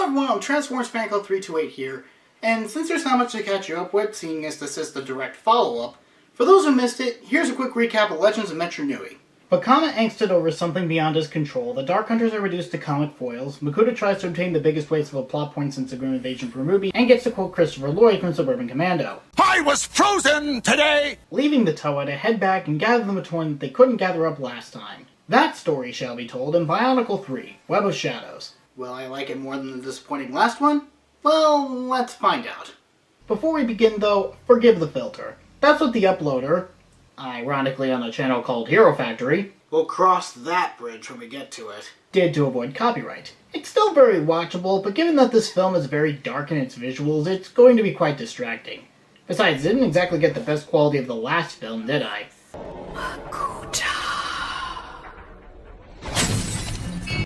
everyone, Transformers Fan Club 328 here, and since there's not much to catch you up with, seeing as this is the direct follow-up, for those who missed it, here's a quick recap of Legends of Metro Nui. But Comet angsted over something beyond his control, the Dark Hunters are reduced to Comet foils, Makuta tries to obtain the biggest waste of a plot point since the Grim Invasion from Ruby, and gets to quote Christopher Lloyd from Suburban Commando. I was frozen today! Leaving the Toa to head back and gather the Matoran that they couldn't gather up last time. That story shall be told in Bionicle 3, Web of Shadows. Will I like it more than the disappointing last one? Well, let's find out. Before we begin though, forgive the filter. That's what the uploader, ironically on a channel called Hero Factory, we'll cross that bridge when we get to it, did to avoid copyright. It's still very watchable, but given that this film is very dark in its visuals, it's going to be quite distracting. Besides, I didn't exactly get the best quality of the last film, did I?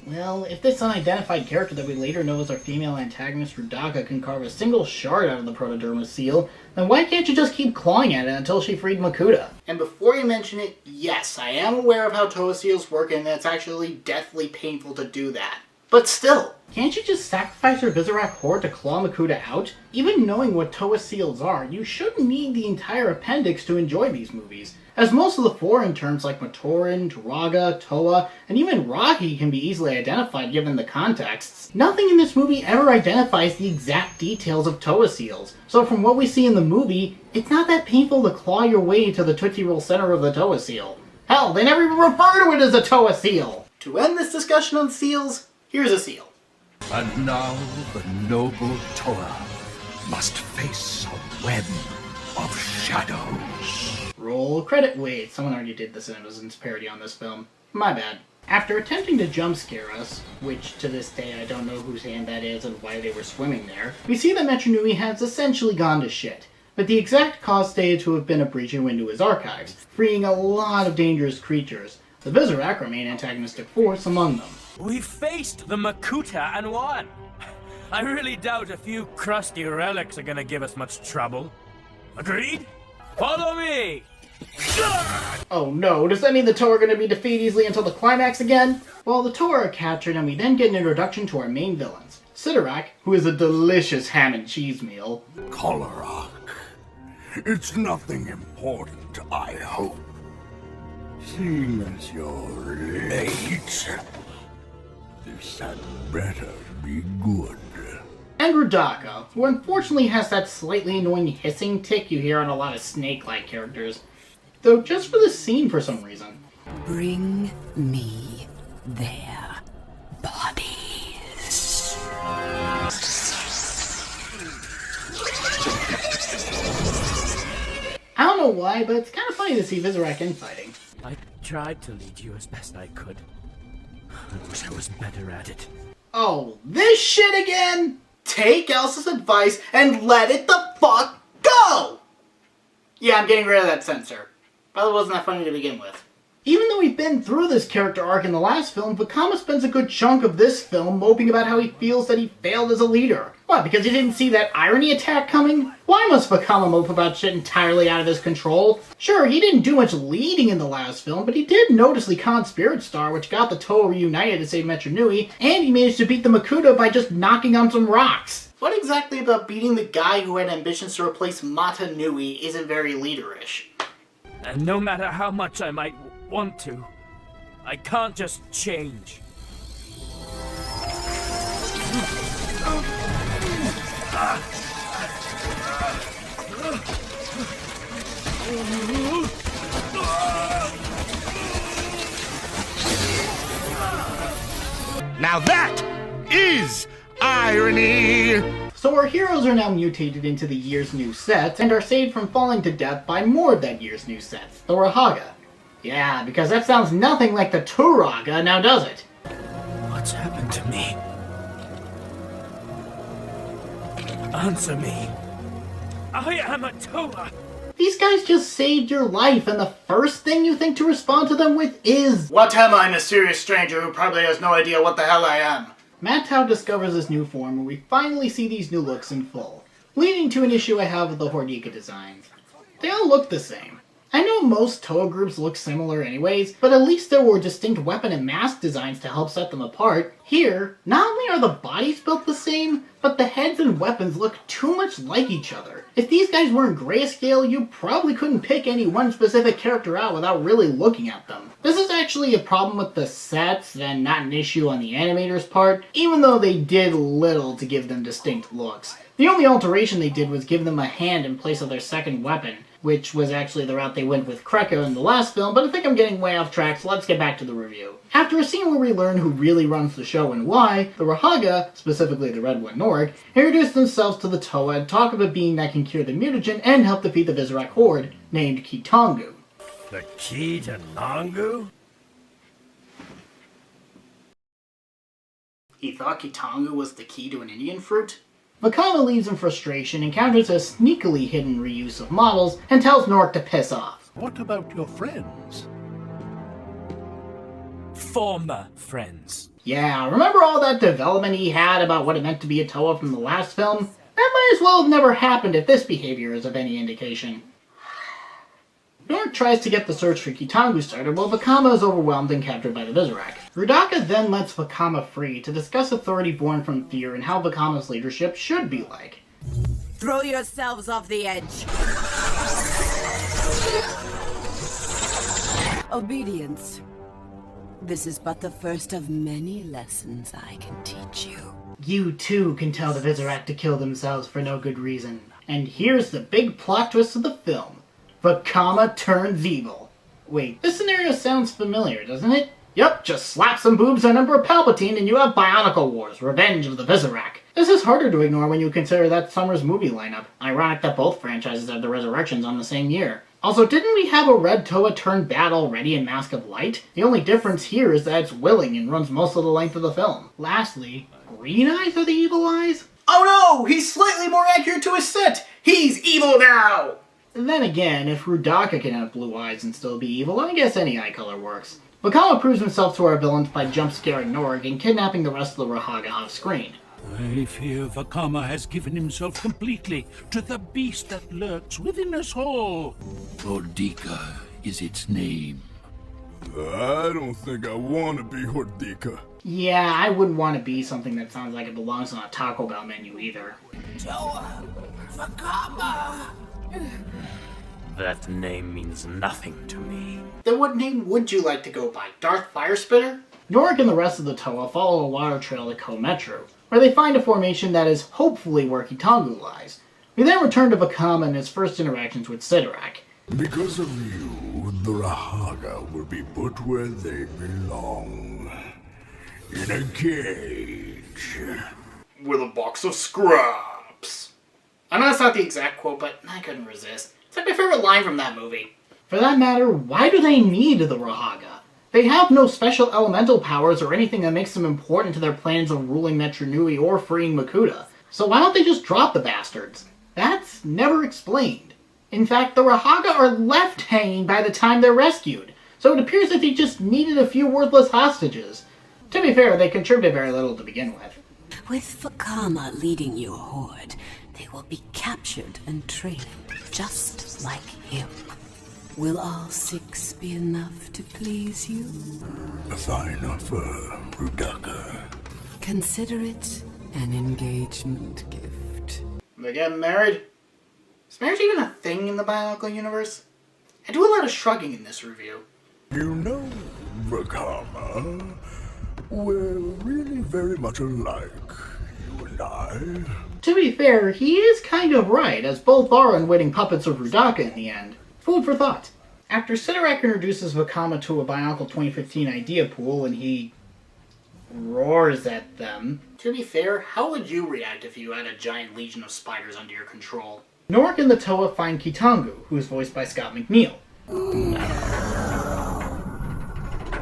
Well, if this unidentified character that we later know as our female antagonist Rudaka can carve a single shard out of the Protoderma seal, then why can't you just keep clawing at it until she freed Makuta? And before you mention it, yes, I am aware of how Toa seals work and it's actually deathly painful to do that. But still, can't you just sacrifice your Visorak horde to claw Makuta out? Even knowing what Toa seals are, you shouldn't need the entire appendix to enjoy these movies, as most of the foreign terms like Matoran, Turaga, Toa, and even Rahi can be easily identified given the contexts. Nothing in this movie ever identifies the exact details of Toa seals, so from what we see in the movie, it's not that painful to claw your way to the Tootsie Roll center of the Toa seal. Hell, they never even refer to it as a Toa seal! To end this discussion on seals, here's a seal. And now the noble Toa must face a web of shadows. Roll credit. Wait, someone already did the Citizens parody on this film. My bad. After attempting to jump scare us, which to this day I don't know whose hand that is and why they were swimming there, we see that Metro Nui has essentially gone to shit. But the exact cause stated to have been a breach into his archives, freeing a lot of dangerous creatures. The Visorak are main antagonistic force among them. We faced the Makuta and won! I really doubt a few crusty relics are gonna give us much trouble. Agreed? Follow me! Oh no, does that mean the Toa are going to be defeated easily until the climax again? Well, the Toa are captured and we then get an introduction to our main villains. Sidorak, who is a delicious ham and cheese meal. Kolorak. It's nothing important, I hope. Seeing as you're late, this had better be good. And Rudaka, who unfortunately has that slightly annoying hissing tick you hear on a lot of snake-like characters. Though just for this scene for some reason. Bring me their bodies. I don't know why, but it's kind of funny to see Visorak infighting. I tried to lead you as best I could. I wish I was better at it. Oh, this shit again? Take Elsa's advice and let it the fuck go! Yeah, I'm getting rid of that censor. Probably wasn't that funny to begin with. Even though we've been through this character arc in the last film, Vakama spends a good chunk of this film moping about how he feels that he failed as a leader. What, because he didn't see that irony attack coming? Why must Vakama mope about shit entirely out of his control? Sure, he didn't do much leading in the last film, but he did noticeably con Spirit Star, which got the Toa reunited to save Metro Nui, and he managed to beat the Makuta by just knocking on some rocks. What exactly about beating the guy who had ambitions to replace Mata Nui isn't very leaderish? And no matter how much I might want to, I can't just change. Now that is irony! So our heroes are now mutated into the year's new sets, and are saved from falling to death by more of that year's new sets, the Rahaga. Yeah, because that sounds nothing like the Turaga, now does it? What's happened to me? Answer me. I am a Toa! These guys just saved your life, and the first thing you think to respond to them with is, "What am I, mysterious stranger who probably has no idea what the hell I am?" Matau discovers this new form, and we finally see these new looks in full, leading to an issue I have with the Hordika designs. They all look the same. I know most Toa groups look similar anyways, but at least there were distinct weapon and mask designs to help set them apart. Here, not only are the bodies built the same, but the heads and weapons look too much like each other. If these guys weren't grayscale, you probably couldn't pick any one specific character out without really looking at them. This is actually a problem with the sets and not an issue on the animators' part, even though they did little to give them distinct looks. The only alteration they did was give them a hand in place of their second weapon, which was actually the route they went with Kreko in the last film, but I think I'm getting way off track, so let's get back to the review. After a scene where we learn who really runs the show and why, the Rahaga, specifically the Red One Norik, introduce themselves to the Toa and talk of a being that can cure the mutagen and help defeat the Vizrak horde, named Kitangu. The key to Nangu? He thought Kitangu was the key to an Indian fruit? Vakama leaves in frustration, encounters a sneakily hidden reuse of models, and tells Norik to piss off. What about your friends? Former friends. Yeah, remember all that development he had about what it meant to be a Toa from the last film? That might as well have never happened if this behavior is of any indication. Norik tries to get the search for Kitangu started while Vakama is overwhelmed and captured by the Vizrak. Rudaka then lets Vakama free to discuss authority born from fear and how Vakama's leadership should be like. Throw yourselves off the edge. Obedience. This is but the first of many lessons I can teach you. You too can tell the Vizrak to kill themselves for no good reason. And here's the big plot twist of the film. Vakama turns evil. Wait, this scenario sounds familiar, doesn't it? Yup, just slap some boobs on Emperor Palpatine and you have Bionicle Wars, Revenge of the Vizrak. This is harder to ignore when you consider that summer's movie lineup. Ironic that both franchises have the Resurrections on the same year. Also, didn't we have a Red Toa turn bad already in Mask of Light? The only difference here is that it's willing and runs most of the length of the film. Lastly, green eyes are the evil eyes? Oh no! He's slightly more accurate to his set! He's evil now! Then again, if Rudaka can have blue eyes and still be evil, I guess any eye color works. Vakama proves himself to our villains by jump-scaring Norik and kidnapping the rest of the Rahaga off-screen. I fear Vakama has given himself completely to the beast that lurks within us all. Bordika is its name. I don't think I want to be Hordika. Yeah, I wouldn't want to be something that sounds like it belongs on a Taco Bell menu either. Toa! Vakama! That name means nothing to me. Then what name would you like to go by? Darth Firespitter? Norik and the rest of the Toa follow a water trail to Kometru, where they find a formation that is hopefully where Kitangu lies. We then return to Vakama and his first interactions with Sidorak. Because of you, the Rahaga will be put where they belong. In a cage. With a box of scraps. I know that's not the exact quote, but I couldn't resist. It's like my favorite line from that movie. For that matter, why do they need the Rahaga? They have no special elemental powers or anything that makes them important to their plans of ruling Metru Nui or freeing Makuta. So why don't they just drop the bastards? That's never explained. In fact, the Rahaga are left hanging by the time they're rescued, so it appears that they just needed a few worthless hostages. To be fair, they contributed very little to begin with. With Vakama leading your horde, they will be captured and trained just like him. Will all 6 be enough to please you? A fine offer, Rudaka. Consider it an engagement gift. They getting married? Is marriage even a thing in the Bionicle universe? I do a lot of shrugging in this review. You know, Vakama, we're really very much alike, you and I. To be fair, he is kind of right, as both are unwitting puppets of Rudaka in the end. Food for thought. After Sidorak introduces Vakama to a Bionicle 2015 idea pool and he roars at them. To be fair, how would you react if you had a giant legion of spiders under your control? Norik and the Toa find Kitangu, who is voiced by Scott McNeil.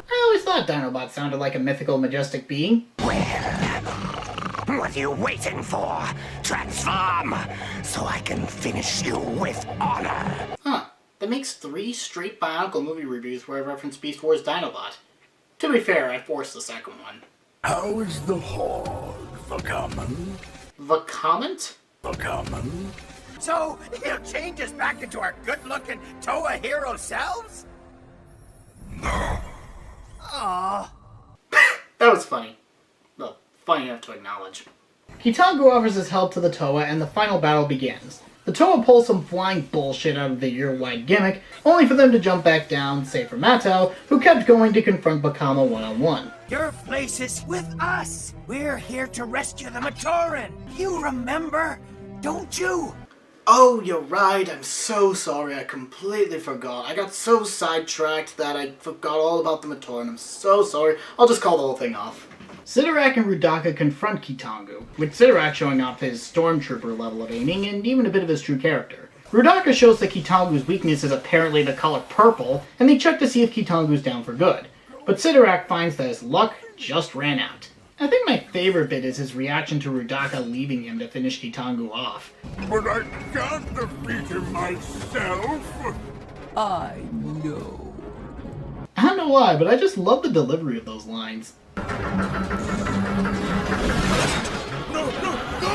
I always thought Dinobot sounded like a mythical, majestic being. What are you waiting for? Transform, so I can finish you with honor. Huh. That makes 3 straight Bionicle movie reviews where I reference Beast Wars Dinobot. To be fair, I forced the second one. How is the horde, Vakama? Vakament? Vakama? So he'll change us back into our good-looking Toa hero selves? That was funny. Well, funny enough to acknowledge. Kitangu offers his help to the Toa, and the final battle begins. The Toa pulls some flying bullshit out of the year-wide gimmick, only for them to jump back down, save for Matau, who kept going to confront Bakama one-on-one. Your place is with us. We're here to rescue the Matoran. You remember, don't you? Oh, you're right. I'm so sorry. I completely forgot. I got so sidetracked that I forgot all about the Matoran. I'm so sorry. I'll just call the whole thing off. Sidorak and Rudaka confront Kitangu, with Sidorak showing off his stormtrooper level of aiming and even a bit of his true character. Rudaka shows that Kitangu's weakness is apparently the color purple, and they check to see if Kitangu's down for good. But Sidorak finds that his luck just ran out. I think my favorite bit is his reaction to Rudaka leaving him to finish Kitangu off. But I can't defeat him myself. I know. I don't know why, but I just love the delivery of those lines. No, no, no!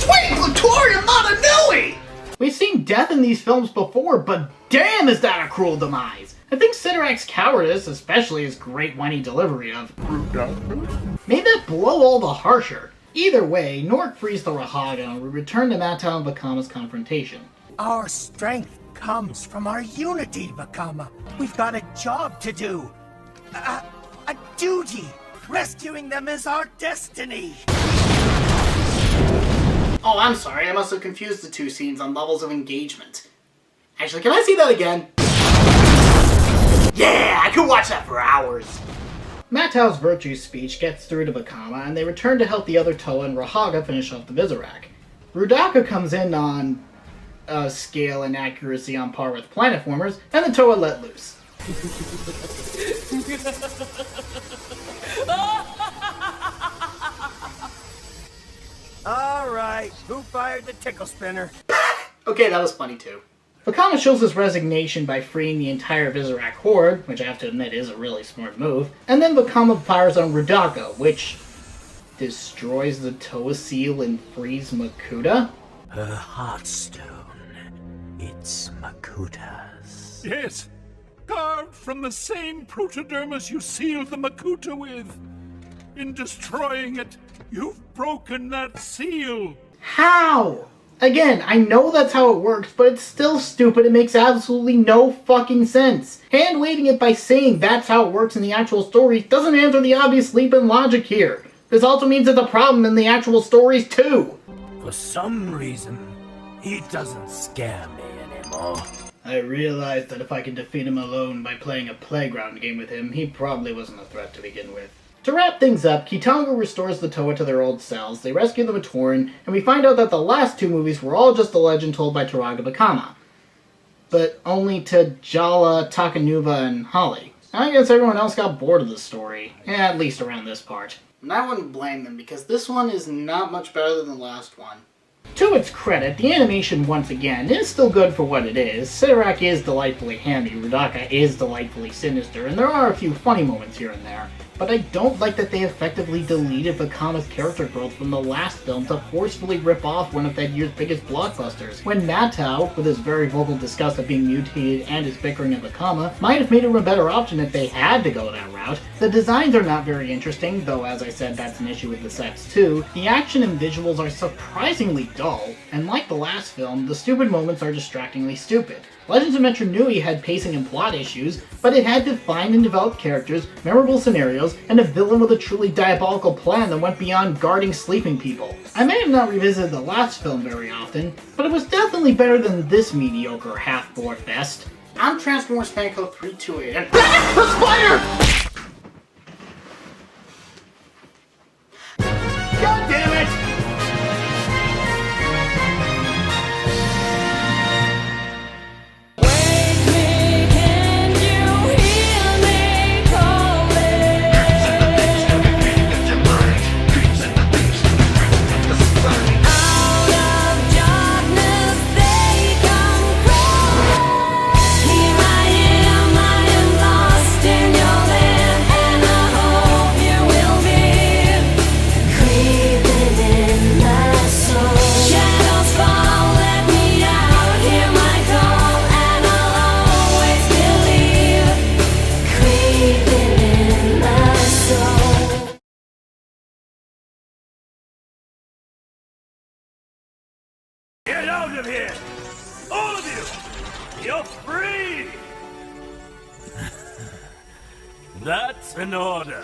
Wait, Glatorium, not a Nui! We've seen death in these films before, but damn is that a cruel demise! I think Sidorak's cowardice, especially his great whiny delivery of Rudaka? made that blow all the harsher. Either way, Nork frees the Rahaga and we return to Matau and Bakama's confrontation. Our strength comes from our unity, Bakama. We've got a job to do. A duty. Rescuing them is our destiny. Oh, I'm sorry, I must have confused the two scenes on levels of engagement. Actually, can I see that again? Yeah, I could watch that for hours! Matau's virtue speech gets through to Bakama, and they return to help the other Toa and Rahaga finish off the Vizorak. Rudaka comes in on scale and accuracy on par with Planetformers, and the Toa let loose. Alright, who fired the tickle spinner? Okay, that was funny too. Bakama shows his resignation by freeing the entire Vizorak horde, which I have to admit is a really smart move, and then Bakama fires on Rudaka, which destroys the Toa seal and frees Makuta? Her heartstone. It's Makuta's. Yes, carved from the same protodermis you sealed the Makuta with. In destroying it, you've broken that seal. How? Again, I know that's how it works, but it's still stupid. It makes absolutely no fucking sense. Hand-waving it by saying that's how it works in the actual stories doesn't answer the obvious leap in logic here. This also means there's a problem in the actual stories too. For some reason, he doesn't scare me anymore. I realized that if I could defeat him alone by playing a playground game with him, he probably wasn't a threat to begin with. To wrap things up, Kitangu restores the Toa to their old selves, they rescue the Matoran, and we find out that the last two movies were all just a legend told by Turaga Bakama. But only to Jala, Takanuva, and Holly. I guess everyone else got bored of the story, at least around this part. And I wouldn't blame them, because this one is not much better than the last one. To its credit, the animation once again is still good for what it is. Sidorak is delightfully hammy, Rudaka is delightfully sinister, and there are a few funny moments here and there. But I don't like that they effectively deleted Bakama's character growth from the last film to forcefully rip off one of that year's biggest blockbusters, when Matau, with his very vocal disgust of being mutated and his bickering of Bakama, might have made him a better option if they had to go that route. The designs are not very interesting, though as I said that's an issue with the sets too. The action and visuals are surprisingly dull, and like the last film, the stupid moments are distractingly stupid. Legends of Metro Nui had pacing and plot issues, but it had defined and developed characters, memorable scenarios, and a villain with a truly diabolical plan that went beyond guarding sleeping people. I may have not revisited the last film very often, but it was definitely better than this mediocre half-board fest. I'm Transformers Fan Code 328, and the spider! God damn it! Here I am lost in your land. out of here! All of you! You're free! That's an order.